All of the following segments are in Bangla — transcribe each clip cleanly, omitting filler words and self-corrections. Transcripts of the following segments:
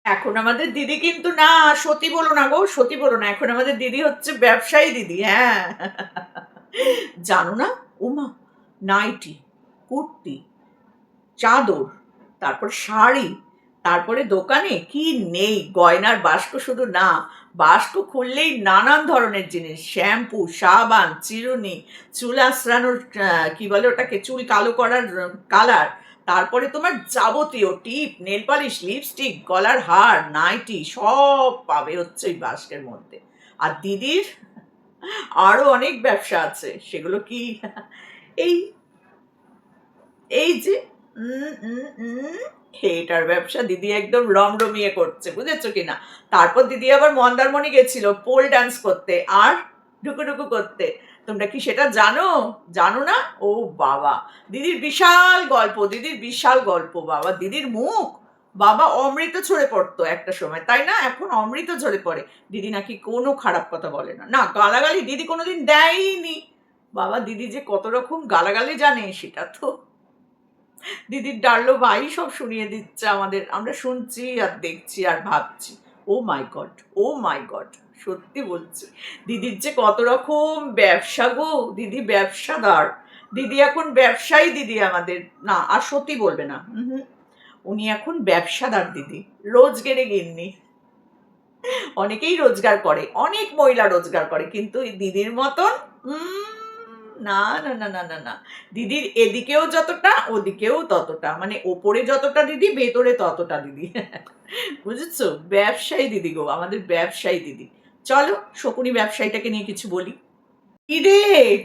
এখন আমাদের দিদি কিন্তু না, সতী বলো না গো, সতী বলো না, এখন আমাদের দিদি হচ্ছে ব্যবসায়ী দিদি, হ্যাঁ। জানো না? ওমা, নাইটি, কুর্তি, চাদর, তারপর শাড়ি, তারপরে দোকানে কি নেই, গয়নার বাস্ক শুধু না, বাস্ক খুললেই নানান ধরনের জিনিস, শ্যাম্পু, সাবান, চিরুনি, চুল আঁচড়ানোর কি বলে ওটাকে, চুল কালো করার কালার, তারপরে তোমার যাবতীয় টিপ, নেল পালিশ, লিপস্টিক, গলার হার, নাইটি সব পাবে হচ্ছে ওই বাস্কের মধ্যে। আর দিদির আরো অনেক ব্যবসা আছে, সেগুলো কি এই এই যে এটার ব্যবসা দিদি একদম রমরমিয়ে করছে, বুঝেছো কিনা? তারপর দিদি আবার মন্দারমণি গেছিল পোল ডান্স করতে আর ঢুকুঢুকু করতে। তোমরা কি সেটা জানো? জানো না? ও বাবা, দিদির বিশাল গল্প, দিদির বিশাল গল্প। বাবা, দিদির মুখ, বাবা অমৃত ঝরে পড়তো একটা সময়, তাই না? এখন অমৃত ঝরে পড়ে। দিদি নাকি কোনো খারাপ কথা বলে না, না গালাগালি দিদি কোনোদিন দেয়নি। বাবা, দিদি যে কত রকম গালাগালি জানে সেটা তো দিদির ডার্লো ভাই সব শুনিয়ে দিচ্ছে আমাদের, আমরা শুনছি আর দেখছি আর ভাবছি ও মাই গড, ও মাই গড। সত্যি বলছি, দিদির যে কত রকম ব্যবসা গো, দিদি ব্যবসাদার। দিদি এখন ব্যবসায়ী দিদি আমাদের, না আর সত্যি বলবে না, উনি এখন ব্যবসাদার দিদি, রোজগেরে গিন্নি। অনেকেই রোজগার করে, অনেক মহিলা রোজগার করে, কিন্তু এই দিদির মতন না না না না না না। দিদির এদিকেও যতটা ওদিকেও ততটা, মানে ওপরে যতটা দিদি ভেতরে ততটা দিদি। বুঝেছো? ব্যবসায়ী দিদি গো, আমাদের ব্যবসায়ী দিদি। চলো শকুনি ব্যবসায়ীটাকে নিয়ে কিছু বলি। কি রে,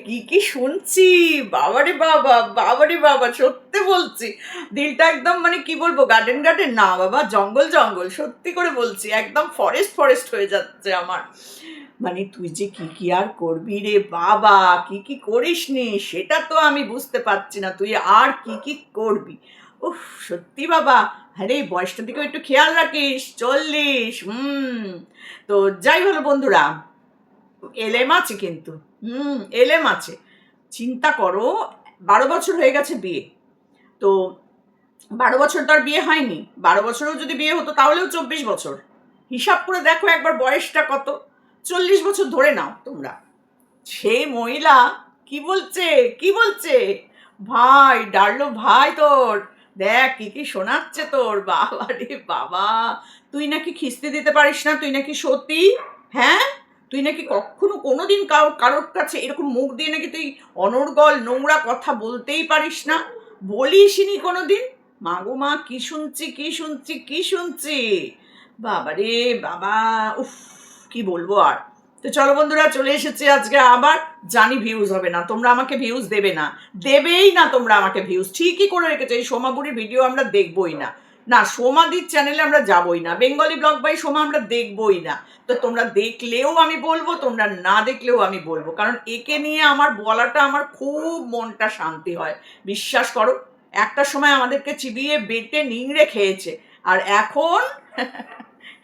কি কি শুনছি! বাবারে বাবা, বাবারে বাবা, সত্যি বলছি, দিলটা একদম মানে কি বলবো, গার্ডেন গার্ডেন না বাবা, জঙ্গল জঙ্গল, সত্যি করে বলছি, একদম ফরেস্ট ফরেস্ট হয়ে যাচ্ছে আমার। মানে তুই যে কি কি আর করবি রে বাবা, কি কি করিস নি সেটা তো আমি বুঝতে পারছি না, তুই আর কি কি করবি। উফ, সত্যি বাবা। আরে বয়সটার দিকেও একটু খেয়াল রাখিস, 40। তো যাই হলো বন্ধুরা, এলেম আছে কিন্তু, এলেম আছে। চিন্তা করো, 12 বছর হয়ে গেছে বিয়ে। তো 12 বছর তো আর বিয়ে হয়নি, 12 বছরেও যদি বিয়ে হতো তাহলেও 24 বছর। হিসাব করে দেখো একবার বয়সটা কত, 40 বছর ধরে নাও তোমরা। সেই মহিলা কি বলছে, কি বলছে, ভাই ডারলো ভাই তোর, দেখ কি কি শোনাচ্ছে তোর, বাবা রে বাবা। তুই নাকি খিস্তি দিতে পারিস না, তুই নাকি সতী, হ্যাঁ? তুই নাকি কখনো কোনোদিন কারোর কাছে এরকম মুখ দিয়ে নাকি তুই অনর্গল নোংরা কথা বলতেই পারিস না, বলিসনি কোনোদিন। মা গো মা, কি শুনছি কি শুনছি কি শুনছি, বাবা রে বাবা, উফ, কি বলবো আর। তো চলো বন্ধুরা, চলে এসেছে আজকে আবার। জানি ভিউজ হবে না, তোমরা আমাকে ভিউজ দেবে না, দেবেই না তোমরা আমাকে ভিউজ, ঠিকই করে রেখেছো। এই সোমাবুড়ির ভিডিও আমরা দেখবোই না, না সোমাদির চ্যানেলে আমরা যাবোই না, বেঙ্গলি ব্লগ বাই সোমা আমরা দেখবোই না। তো তোমরা দেখলেও আমি বলবো, তোমরা না দেখলেও আমি বলবো, কারণ একে নিয়ে আমার বলাটা আমার খুব মনটা শান্তি হয়। বিশ্বাস করো, একটা সময় আমাদেরকে চিবিয়ে বেটে নিংড়ে খেয়েছে, আর এখন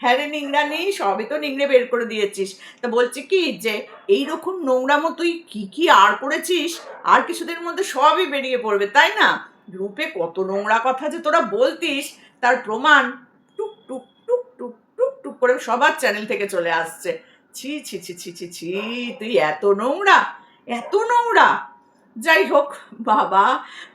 হ্যাঁ রে নিংড়ানি, সবই তো নিংড়ে বের করে দিয়েছিস। তা বলছি কি যে এইরকম নোংরামো তুই কি কি আর করেছিস, আর কিছুদিনের মধ্যে সবই বেরিয়ে পড়বে, তাই না? গ্রুপে কত নোংরা কথা যে তোরা বলতিস, তার প্রমাণ টুক টুক টুক টুক টুক টুক করে সবার চ্যানেল থেকে চলে আসছে। ছি ছি ছি ছি ছি ছি, তুই এত নোংরা, এত নোংরা। যাই হোক বাবা,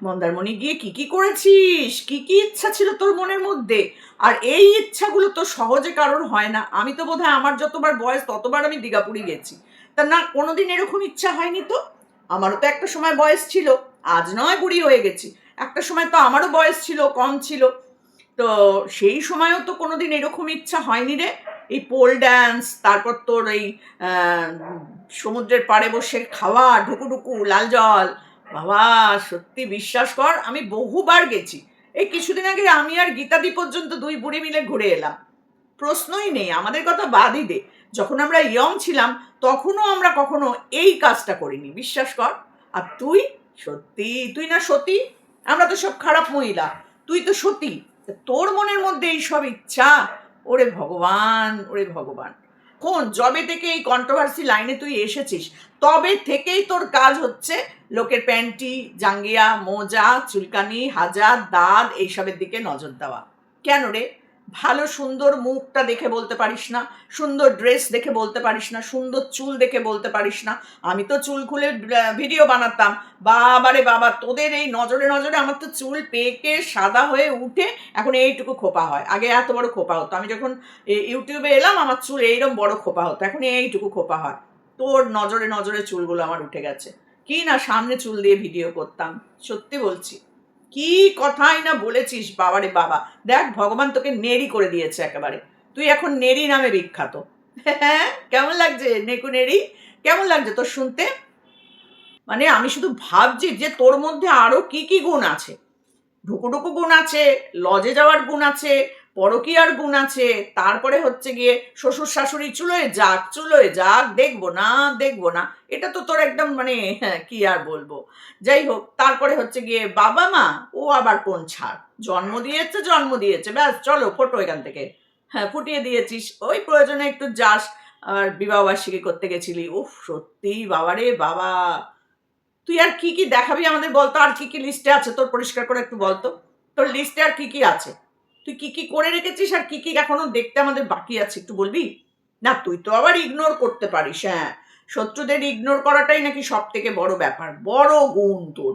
মন্দারমণি গিয়ে কি কি করেছিস, কি কি ইচ্ছা ছিল তোর মনের মধ্যে, আর এই ইচ্ছাগুলো তো সহজে কারোর হয় না। আমি তো বোধহয় আমার যতবার বয়স ততবার আমি দীঘাপুরি গেছি, তা না কোনোদিন এরকম ইচ্ছা হয়নি তো। আমারও তো একটা সময় বয়স ছিল, আজ নয় বুড়ি হয়ে গেছি, একটা সময় তো আমারও বয়স ছিল, কম ছিল। তো সেই সময়ও তো কোনোদিন এরকম ইচ্ছা হয়নি রে। এই পোল ড্যান্স, তারপর তোর এই সমুদ্রের পাড়ে বসে খাওয়া ঢুকুঢুকু লাল জল, বাবা সত্যি বিশ্বাস কর আমি বহুবার গেছি। এই কিছুদিন আগে আমি আর গীতাদি পর্যন্ত দুই বুড়ি মিলে ঘুরে এলাম। প্রশ্নই নেই, আমাদের কথা বাদই দে, যখন আমরা ইয়ং ছিলাম তখনও আমরা কখনো এই কাজটা করিনি, বিশ্বাস কর। আর তুই, সত্যি তুই না সতী, আমরা তো সব খারাপ মহিলা, তুই তো সতী, তোর মনের মধ্যে এই সব ইচ্ছা, ওরে ভগবান, ওরে ভগবান। কোন জবে থেকে এই কন্ট্রোভার্সি লাইনে তুই এসেছিস, তবে থেকেই তোর কাজ হচ্ছে লোকের প্যান্টি, জাঙ্গিয়া, মোজা, চুলকানি, হাজার দাঁত এইসবের দিকে নজর দেওয়া। কেন রে? ভালো সুন্দর মুখটা দেখে বলতে পারিস না, সুন্দর ড্রেস দেখে বলতে পারিস না, সুন্দর চুল দেখে বলতে পারিস না। আমি তো চুল খুলে ভিডিও বানাতাম, বাবারে বাবা, তোদের এই নজরে নজরে আমার তো চুল পেকে সাদা হয়ে উঠে এখন এইটুকু খোপা হয়। আগে এত বড় খোপা হতো, আমি যখন ইউটিউবে এলাম আমার চুল এইরকম বড় খোপা হতো, এখন এইটুকু খোপা হয়। তোর নজরে নজরে চুলগুলো আমার উঠে গেছে। কি না সামনে চুল দিয়ে ভিডিও করতাম, সত্যি বলছি। কি কথাই না বলেছিস, বাবারে বাবা। দেখ ভগবান তোকে নেড়ি করে দিয়েছে একেবারে, তুই এখন নেড়ি নামে বিখ্যাত। হ্যাঁ, কেমন লাগছে নেকু নেড়ি? কেমন লাগছে তোর শুনতে? মানে আমি শুধু ভাবছি যে তোর মধ্যে আরো কি কি গুণ আছে। ঢুকুঢুকু গুণ আছে, লজে যাওয়ার গুণ আছে, পরকীয়ার গুণ আছে, তারপরে হচ্ছে গিয়ে শ্বশুর শাশুড়ি চুলোয় যাক, দেখবো না দেখবো না, এটা তো তোর একদম মানে হ্যাঁ, কি আর বলবো। যাই হোক, তারপরে হচ্ছে গিয়ে বাবা মা, ও আবার কোন ছাড়, জন্ম দিয়েছে ব্যাস, চলো ফটো এখান থেকে। হ্যাঁ, ফুটিয়ে দিয়েছিস, ওই প্রয়োজনে একটু যাস। আর বিবাহবার্ষিকী করতে গেছিলি, উফ সত্যি বাবারে বাবা। তুই আর কি কি দেখাবি আমাদের বলতো, আর কি কি লিস্টে আছে তোর, পরিষ্কার করে একটু বলতো। তোর লিস্টে আর কি কি আছে, তুই কি কি করে রেখেছিস, আর কি কি এখনো দেখতে আমাদের বাকি আছে, একটু বলবি? না তুই তো আবার ইগনোর করতে পারিস, হ্যাঁ, শত্রুদের ইগনোর করাটাই নাকি সব থেকে বড় ব্যাপার, বড় গুণ তোর।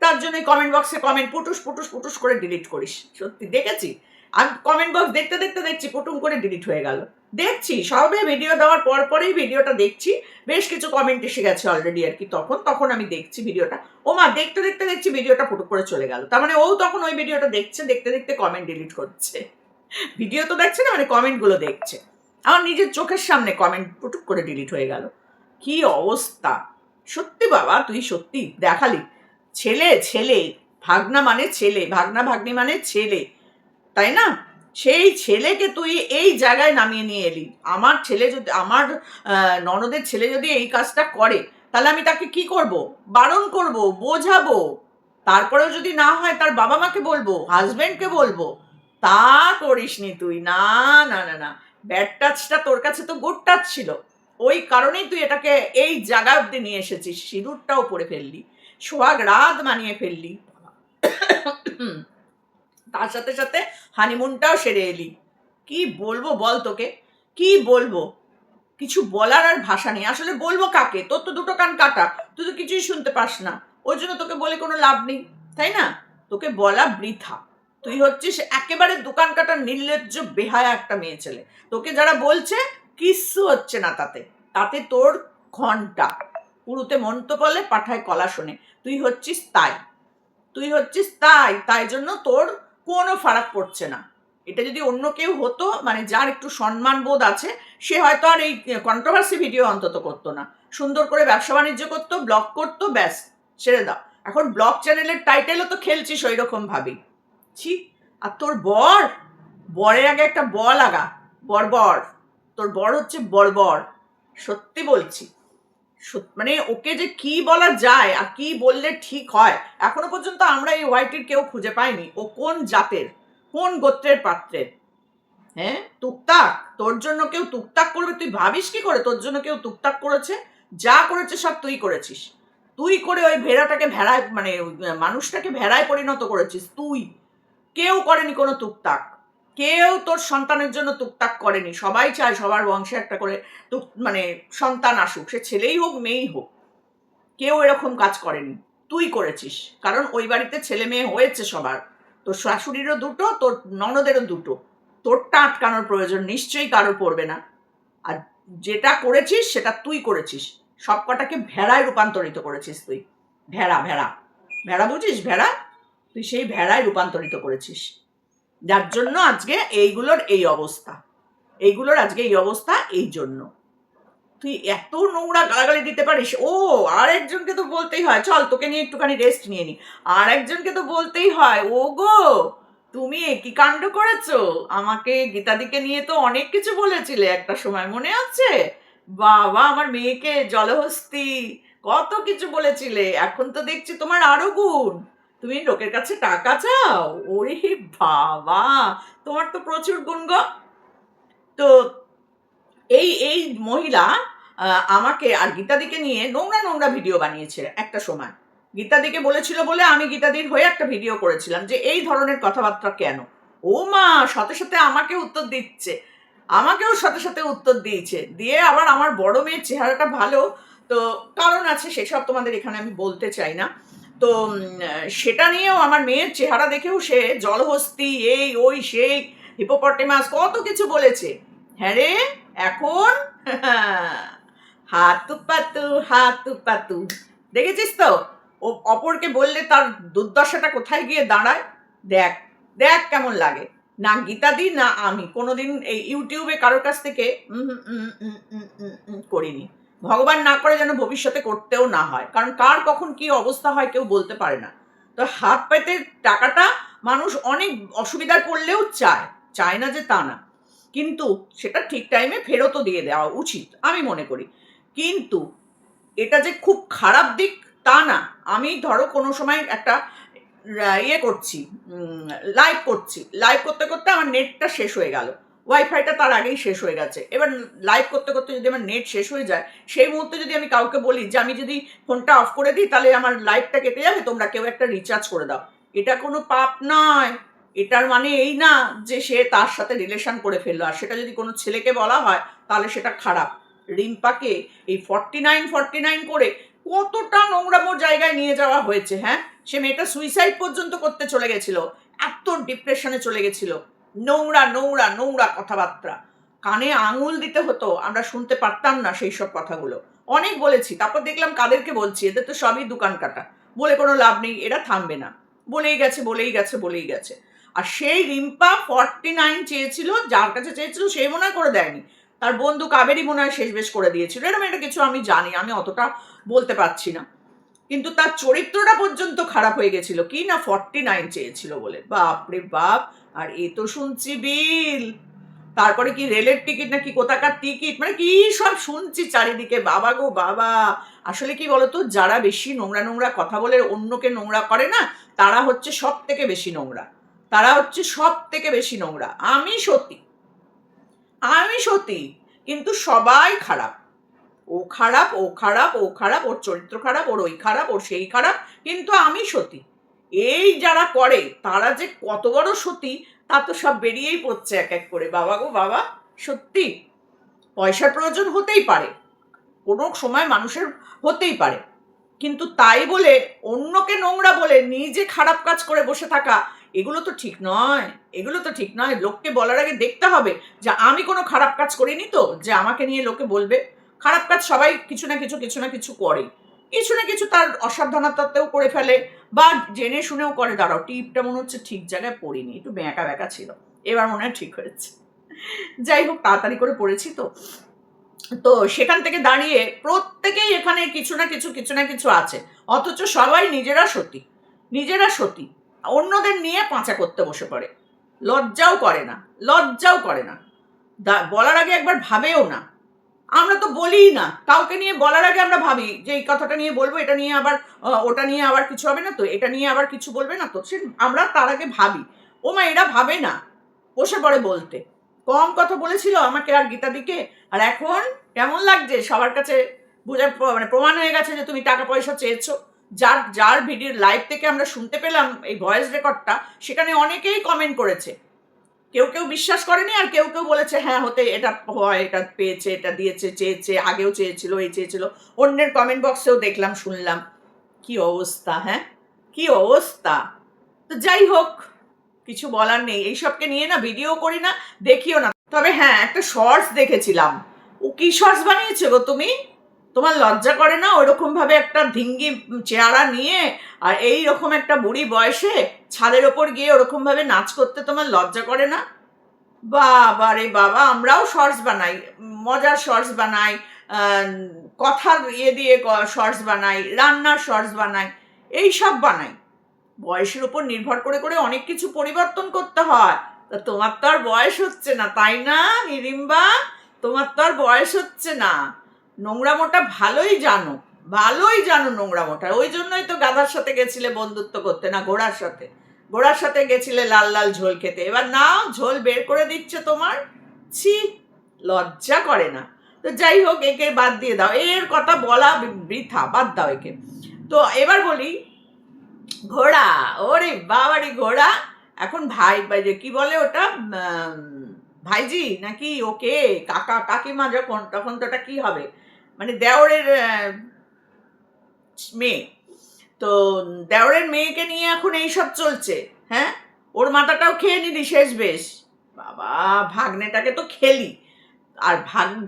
তার জন্য কমেন্ট বক্সে কমেন্ট পুটুস পুটুস পুটুস করে ডিলিট করিস, সত্যি দেখেছি। আমি কমেন্ট বক্স দেখতে দেখতে দেখছি পুটুম করে ডিলিট হয়ে গেল। দেখছি সবে ভিডিও দেওয়ার পর পরেই ভিডিওটা দেখছি, বেশ কিছু কমেন্ট এসে গেছে অলরেডি আর কি, তখন আমি দেখছি ভিডিওটা। ও মা, দেখতে দেখতে দেখছি ভিডিওটা পুটুক করে চলে গেল, তার মানে ও তখন ওই ভিডিওটা দেখছে, দেখতে দেখতে কমেন্ট ডিলিট করছে। ভিডিও তো দেখছে না, মানে কমেন্টগুলো দেখছে। আমার নিজের চোখের সামনে কমেন্ট পুটুক করে ডিলিট হয়ে গেল। কি অবস্থা! সত্যি বাবা, তুই সত্যি দেখালি। ছেলে ছেলে, ভাগনা মানে ছেলে, ভাগনা ভাগ্নি মানে ছেলে, তাই না? সেই ছেলেকে তুই এই জায়গায় নামিয়ে নিয়ে এলি। আমার ছেলে যদি, আমার ননদের ছেলে যদি এই কাজটা করে, তাহলে আমি তাকে কি করব? বারণ করব, বোঝাবো। তারপরেও যদি না হয় তার বাবা মাকে বলবো, হাজবেন্ডকে বলবো। তা করিসনি তুই, না না না না। ব্যাড টাচটা তোর কাছে তো গুড টাচ ছিল, ওই কারণেই তুই এটাকে এই জায়গা অব্দি নিয়ে এসেছিস, সিঁদুরটাও পরে ফেললি, সোহাগ রাত মানিয়ে ফেললি, তার সাথে সাথে হানিমুনটাও সেরে এলি। কি বলবো বল তোকে, কি বলবো? কিছু বলার আর ভাষা নেই, আসলে বলবো কাকে? তোর তো দুটো কান কাটা, তুই তো কিছুই শুনতে পাস না, ওই জন্য তোকে বলে কোনো লাভ নেই, তাই না? তোকে বলা বৃথা। তুই হচ্ছিস একেবারে দোকান কাটা নির্লজ্জ বেহায়া একটা মেয়ে ছেলে। তোকে যারা বলছে, কিচ্ছু হচ্ছে না তাতে, তাতে তোর ঘন্টা পুরুতে মন্ত বলে পাঠায় কলা শোনে। তুই হচ্ছিস তাই, তাই জন্য তোর কোনো ফারাক পড়ছে না। এটা যদি অন্য কেউ হতো, মানে যার একটু সম্মান বোধ আছে, সে হয়তো আর এই কন্ট্রোভার্সি ভিডিও অন্তত করতো না, সুন্দর করে ব্যবসা বাণিজ্য করতো, ব্লগ করতো, ব্যাস ছেড়ে দাও। এখন ব্লগ চ্যানেলের টাইটেলও তো খেলছিস ওই রকম ভাবেই। ছি! আর তোর বর, বরের আগে একটা ব লাগা, বর্বর। তোর বর হচ্ছে বর্বর, সত্যি বলছি। মানে ওকে যে কি বলা যায় আর কি বললে ঠিক হয়, এখনো পর্যন্ত আমরা এই ওয়াইটির কেউ খুঁজে পাইনি ও কোন জাতের, কোন গোত্রের পাত্রের। হ্যাঁ, টুকটাক তোর জন্য কেউ টুকটাক করবে, তুই ভাবিস কি করে তোর জন্য কেউ টুকটাক করেছে? যা করেছে সব তুই করেছিস। তুই করে ওই ভেড়াটাকে ভেড়ায়, মানে মানুষটাকে ভেড়ায় পরিণত করেছিস তুই। কেউ করেনি কোনো টুকটাক, কেউ তোর সন্তানের জন্য টুকটাক করেনি। সবাই চায় সবার বংশে একটা করে মানে সন্তান আসুক, সে ছেলেই হোক মেয়েই হোক, কেউ এরকম কাজ করেনি, তুই করেছিস। কারণ ওই বাড়িতে ছেলে মেয়ে হয়েছে সবার, তোর শাশুড়িরও দুটো, তোর ননদেরও দুটো, তোরটা আটকানোর প্রয়োজন নিশ্চয়ই কারোর পড়বে না। আর যেটা করেছিস সেটা তুই করেছিস, সব কটাকে ভেড়ায় রূপান্তরিত করেছিস তুই। ভেড়া ভেড়া, ভেড়া বুঝিস? ভেড়া, তুই সেই ভেড়ায় রূপান্তরিত করেছিস, যার জন্য আজকে এইগুলোর এই অবস্থা, এই জন্য। তুই এত নোংরা গালাগালি দিতে পারিস? ও, আর একজনকে তো বলতেই হয়, চল তোকে নিয়ে একটুখানি রেস্ট নিয়ে নি। আর একজনকে তো বলতেই হয়, ও গো, তুমি কি কাণ্ড করেছো, আমাকে গীতাদিকে নিয়ে তো অনেক কিছু বলেছিলে একটা সময়, মনে আছে? বাবা, আমার মেয়েকে জলহস্তি, কত কিছু বলেছিলে, এখন তো দেখছি তোমার আরো গুণ, তুমি লোকের কাছে টাকা চাও। ওরে বাবা, তোমার তো প্রচুর গুণ গো। তো এই এই মহিলা আমাকে আর গীতাদিকে নিয়ে নোংরা নোংরা ভিডিও বানিয়েছে একটা সময়। গীতাদিকে বলেছিল বলে আমি গীতাদির হয়ে একটা ভিডিও করেছিলাম যে এই ধরনের কথাবার্তা কেন, ও মা, সাথে সাথে আমাকে উত্তর দিচ্ছে, আমাকেও সাথে সাথে উত্তর দিয়েছে, দিয়ে আবার আমার বড় মেয়ের চেহারাটা ভালো, তো কারণ আছে সেসব তোমাদের এখানে আমি বলতে চাই না। তো সেটা নিয়েও আমার মেয়ের চেহারা দেখেও সে জলহস্তি, এই ওই সেই হিপোপটেমাস কত কিছু বলেছে। হ্যাঁ রে, এখন হাতু পাতু হাতু পাতু, দেখেছিস তো ও অপরকে বললে তার দুর্দশাটা কোথায় গিয়ে দাঁড়ায়। দেখ দেখ কেমন লাগে। না গীতাদি না আমি কোনোদিন এই ইউটিউবে কারোর কাছ থেকে করিনি। ভগবান না করে যেন ভবিষ্যতে করতেও না হয়, কারণ কার কখন কি অবস্থা হয় কেউ বলতে পারে না। তো হাত পাইতে টাকাটা মানুষ অনেক অসুবিধায় পড়লেও চায়, চায় না যে তা না, কিন্তু সেটা ঠিক টাইমে ফেরতও দিয়ে দেওয়া উচিত আমি মনে করি। কিন্তু এটা যে খুব খারাপ দিক তা না। আমি ধরো কোনো সময় একটা ইয়ে করছি, লাইভ করছি, লাইভ করতে করতে আমার নেটটা শেষ হয়ে গেল, ওয়াইফাইটা তার আগেই শেষ হয়ে গেছে। এবার লাইভ করতে করতে যদি আমার নেট শেষ হয়ে যায়, সেই মুহূর্তে যদি আমি কাউকে বলি যে আমি যদি ফোনটা অফ করে দিই তাহলে আমার লাইভটা কেটে যাবে, তোমরা কেউ একটা রিচার্জ করে দাও, এটা কোনো পাপ নয়। এটার মানে এই না যে সে তার সাথে রিলেশন করে ফেললো। আর সেটা যদি কোনো ছেলেকে বলা হয় তাহলে সেটা খারাপ। রিম্পাকে এই 49 করে কতটা নোংরামো জায়গায় নিয়ে যাওয়া হয়েছে। হ্যাঁ, সে মেয়েটা সুইসাইড পর্যন্ত করতে চলে গেছিল, এত ডিপ্রেশনে চলে গেছিল। নোংরা নোংরা নোংরা কথাবার্তা, কানে আঙুল দিতে হতো, আমরা শুনতে পারতাম না সেই সব কথাগুলো। অনেক বলেছি, তারপর দেখলাম কাদেরকে বলছি, এদের তো সবই দোকান কাটা, বলে কোনো লাভ নেই, এরা থামবে না, বলেই গেছে বলেই গেছে বলেই গেছে। আর সেই রিম্পা 49 চেয়েছিল, যার কাছে চেয়েছিল সেই মনে হয় করে দেয়নি, তার বন্ধু কাবেরী মনে হয় শেষ বেশ করে দিয়েছিল, এরকম একটা কিছু আমি জানি, আমি অতটা বলতে পারছি না। কিন্তু তার চরিত্রটা পর্যন্ত খারাপ হয়ে গেছিল, কি না 49 চেয়েছিল বলে, বাপরে বাপ। আর এ তো শুনছি বিল, তারপরে কি রেলের টিকিট নাকি কোথাকার টিকিট, মানে কি সব শুনছি চারিদিকে, বাবা গো বাবা। আসলে কি বলতো, যারা বেশি নোংরা নোংরা কথা বলে অন্যকে নোংরা করে না, তারা হচ্ছে সব থেকে বেশি নোংরা, তারা হচ্ছে সব থেকে বেশি নোংরা। আমি সত্যি, আমি সত্যি, কিন্তু সবাই খারাপ। ও খারাপ, ও খারাপ, ও খারাপ, ওর চরিত্র খারাপ, ওর ওই খারাপ, ওর সেই খারাপ, কিন্তু আমি সতী। এই যারা করে তারা যে কত বড় সতী তা তো সব বেরিয়েই পড়ছে এক এক করে, বাবা গো বাবা। সত্যি পয়সার প্রয়োজন হতেই পারে, কোনো সময় মানুষের হতেই পারে, কিন্তু তাই বলে অন্যকে নোংরা বলে নিজে খারাপ কাজ করে বসে থাকা, এগুলো তো ঠিক নয়, এগুলো তো ঠিক নয়। লোককে বলার আগে দেখতে হবে যে আমি কোনো খারাপ কাজ করিনি তো যে আমাকে নিয়ে লোকে বলবে। খারাপ কাজ সবাই কিছু না কিছু কিছু না কিছু করে, কিছু না কিছু তার অসাবধানতাতেও করে ফেলে, বা জেনে শুনেও করে। দাঁড়াও, টিপটা মনে হচ্ছে ঠিক জায়গায় পড়িনি, একটু ব্যাঁকা ব্যাঁকা ছিল, এবার মনে হয় ঠিক হয়েছে। যাই হোক, তাড়াতাড়ি করে পড়েছি তো। তো সেখান থেকে দাঁড়িয়ে প্রত্যেকেই এখানে কিছু না কিছু কিছু না কিছু আছে, অথচ সবাই নিজেরা সতী, নিজেরা সতী, অন্যদের নিয়ে পাঁচা করতে বসে পড়ে, লজ্জাও করে না, লজ্জাও করে না, বলার আগে একবার ভাবেও না। আমরা তো বলিই না, কাউকে নিয়ে বলার আগে আমরা ভাবি যে এই কথাটা নিয়ে বলবো, এটা নিয়ে আবার ওটা নিয়ে আবার কিছু হবে না তো, এটা নিয়ে আবার কিছু বলবে না তো, সে আমরা তার আগে ভাবি। ও মা, এরা ভাবে না, বসে পড়ে বলতে। কম কথা বলেছিল আমাকে আর গীতাদিকে, আর এখন কেমন লাগছে সবার কাছে বুঝে, মানে প্রমাণ হয়ে গেছে যে তুমি টাকা পয়সা চেয়েছো। যার যার ভিডিও লাইভ থেকে আমরা শুনতে পেলাম এই ভয়েস রেকর্ডটা, সেখানে অনেকেই কমেন্ট করেছে, কেউ কেউ বিশ্বাস করেনি, আর কেউ কেউ বলেছে হ্যাঁ হতে এটা হয়, এটা পেয়েছে, এটা দিয়েছে, চেয়েছে, আগেও চেয়েছিল, এই চেয়েছিল। অন্যের কমেন্ট বক্সেও দেখলাম, শুনলাম। কি অবস্থা, হ্যাঁ, কি অবস্থা। তো যাই হোক, কিছু বলার নেই, এইসবকে নিয়ে না ভিডিও করি না, দেখিও না। তবে হ্যাঁ, একটা শর্টস দেখেছিলাম। ও কি শর্টস বানিয়েছে গো তুমি? তোমার লজ্জা করে না ওইরকম ভাবে একটা ধিঙ্গি চেহারা নিয়ে আর এই রকম একটা বুড়ি বয়সে ছাদের ওপর গিয়ে ওরকম ভাবে নাচ করতে তোমার লজ্জা করে না? বাবা রে বাবা, আমরাও শর্টস বানাই, মজার শর্টস বানাই, কথার ইয়ে দিয়ে শর্টস বানাই, রান্নার শর্টস বানাই, এই সব বানাই। বয়সের উপর নির্ভর করে করে অনেক কিছু পরিবর্তন করতে হয়। তা তোমার তো আর বয়স হচ্ছে না, তাই না হিড়িম্বা? তোমার তো আর বয়স হচ্ছে না, নোংরামোটা ভালোই জানো, ভালোই জানো নোংরামোটা। ওই জন্যই তো গাধার সাথে গেছিলে বন্ধুত্ব করতে, না ঘোড়ার সাথে, ঘোড়ার সাথে গেছিলে লাল লাল ঝোল খেতে। এবার নাও, ঝোল বের করে দিচ্ছে তোমার, ছি, লজ্জা করে না। তো যাই হোক, একে বাদ দিয়ে দাও, এর কথা বলা বৃথা, বাদ দাও একে। তো এবার বলি, ঘোড়া, ওরে বাবারে ঘোড়া, এখন ভাই ভাই যে কি বলে ওটা, ভাইজি নাকি ওকে, কাকা কাকিমা যখন, তখন তো ওটা কি হবে, মানে দেওরের মেয়ে। তো দেওরের মেয়েকে নিয়ে এখন এইসব চলছে। হ্যাঁ, ওর মাথাটাও খেয়ে নিলি শেষ বেশ। বাবা, ভাগ্নেটাকে তো খেলি, আর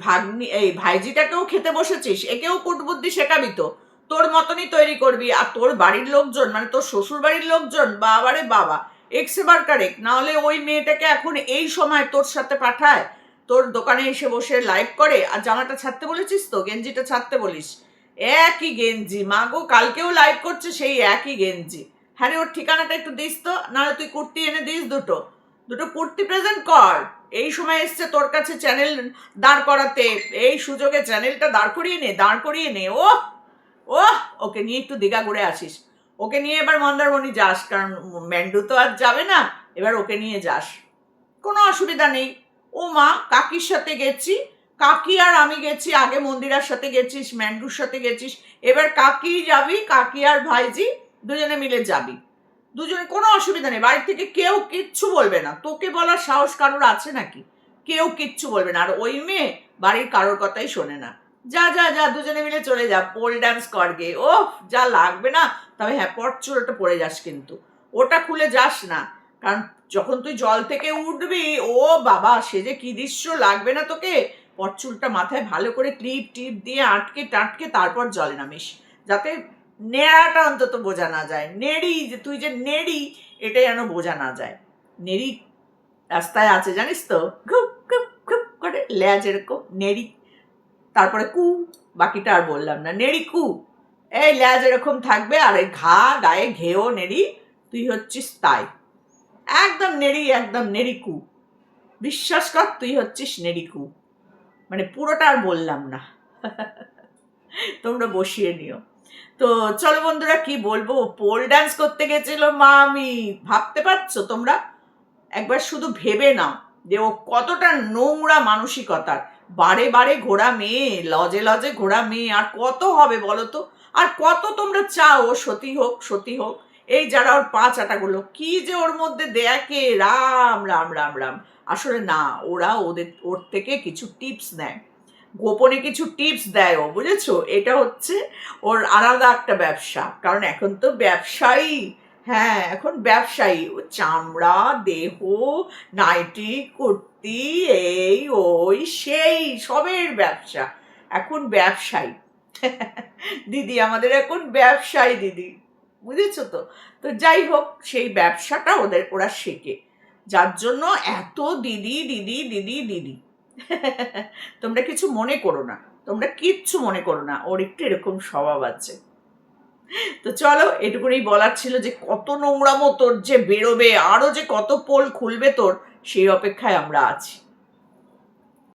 ভাগ্নি এই ভাইজিটাকেও খেতে বসেছিস, একেও কুটবুদ্ধি শেখাবি তো, তোর মতনই তৈরি করবি। আর তোর বাড়ির লোকজন, মানে তোর শ্বশুর বাড়ির লোকজন, বাবারে বাবা, এক্সে বার কারেক্ট। নাহলে ওই মেয়েটাকে এখন এই সময় তোর সাথে পাঠায়, তোর দোকানে এসে বসে লাইভ করে। আর জামাটা ছাড়তে বলেছিস তো, গেঞ্জিটা ছাড়তে বলিস, একই গেঞ্জি। মাগো, কালকেও লাইভ করছে সেই একই গেঞ্জি। হ্যাঁ রে, ওর ঠিকানাটা একটু দিস তো, নাহলে তুই কুর্তি এনে দিস দুটো, দুটো কুর্তি প্রেজেন্ট কর। এই সময় এসছে তোর কাছে চ্যানেল দাঁড় করাতে, এই সুযোগে চ্যানেলটা দাঁড় করিয়ে নে, দাঁড় করিয়ে নে। ও ও, ওকে নিয়ে একটু দীঘা ঘুরে আসিস, ওকে নিয়ে এবার মন্দারমণি যাস, কারণ ম্যান্ডু তো আর যাবে না, এবার ওকে নিয়ে যাস, কোনো অসুবিধা নেই। ও মা, কাকির সাথে গেছি, কাকি আর আমি গেছি, আগে মন্দিরার সাথে গেছিস, ম্যান্ডুর সাথে গেছিস, এবার কাকি যাবি, কাকি আর ভাইজি দুজনে মিলে যাবি, দুজনে, কোনো অসুবিধা নেই। বাড়ি থেকে কেউ কিচ্ছু বলবে না, তোকে বলার সাহস কারোর আছে নাকি? কেউ কিচ্ছু বলবে না। আর ওই মেয়ে বাড়ির কারোর কথাই শোনে না। যা যা যা, দুজনে মিলে চলে যা, পোল ডান্স কর গে। ও, যা লাগবে না। তবে হ্যাঁ, পটচুলোটা পরে যাস কিন্তু, ওটা খুলে যাস না, কারণ যখন তুই জল থেকে উঠবি, ও বাবা, সে যে কি দৃশ্য লাগবে না তোকে। পটচুলটা মাথায় ভালো করে ক্লিপ টিপ দিয়ে আটকে টাটকে তারপর জলে নামিস, যাতে নেড়াটা অন্তত বোঝা না যায়, নেড়ি যে তুই যে নেড়ি, এটা যেন বোঝা না যায়। নেড়ি রাস্তায় আছে জানিস তো, খুব খুব খুব করে লেজ এরকম নেড়ি, তারপরে কু, বাকিটা আর বললাম না, নেড়ি কু, এই লেজ এরকম থাকবে, আর এই গায়ে ঘেও নেড়ি, তুই হচ্ছিস তাই, একদম নেড়ি, একদম নেড়িকু। বিশ্বাস কর, তুই হচ্ছিস নেড়িকু, মানে পুরোটা আর বললাম না। তোমরা বসিয়ে নিও। তো চলো বন্ধুরা, কি বলবো, পোল ডান্স করতে গেছিল মামি, ভাবতে পারছো তোমরা? একবার শুধু ভেবে নাও যে ও কতটা নোংরা মানসিকতার। বারে বারে ঘোড়া মেয়ে, লজে লজে ঘোড়া মেয়ে, আর কত হবে বলো তো? আর কত তোমরা চাও ও সতী হোক, সতী হোক? এই যারা ওর পা চাটাগুলো, কি যে ওর মধ্যে দেখে, রাম রাম রাম রাম। আসলে না, ওরা ওর থেকে কিছু টিপস নেয়, গোপনে কিছু টিপস দেয় ও, বুঝেছো? এটা হচ্ছে ওর আলাদা একটা ব্যবসা, কারণ এখন তো ব্যবসায়ী। হ্যাঁ, এখন ব্যবসায়ী, ও চামড়া, দেহ, নাইটি, কুর্তি, এই ওই সেই সবের ব্যবসা, এখন ব্যবসায়ী। দিদি আমাদের এখন ব্যবসায়ী দিদি, বুঝেছো তো? তো যাই হোক, সেই ব্যবসাটা ওরা শেখে, যার জন্য এত দিদি দিদি দিদি দিদি। তোমরা কিছু মনে করো না, তোমরা কিচ্ছু মনে করো না, ওর একটু এরকম স্বভাব আছে। তো চলো, এটুকুনি বলার ছিল যে কত নোংরামো তোর যে বেরোবে, আরো যে কত পোল খুলবে তোর, সেই অপেক্ষায় আমরা আছি।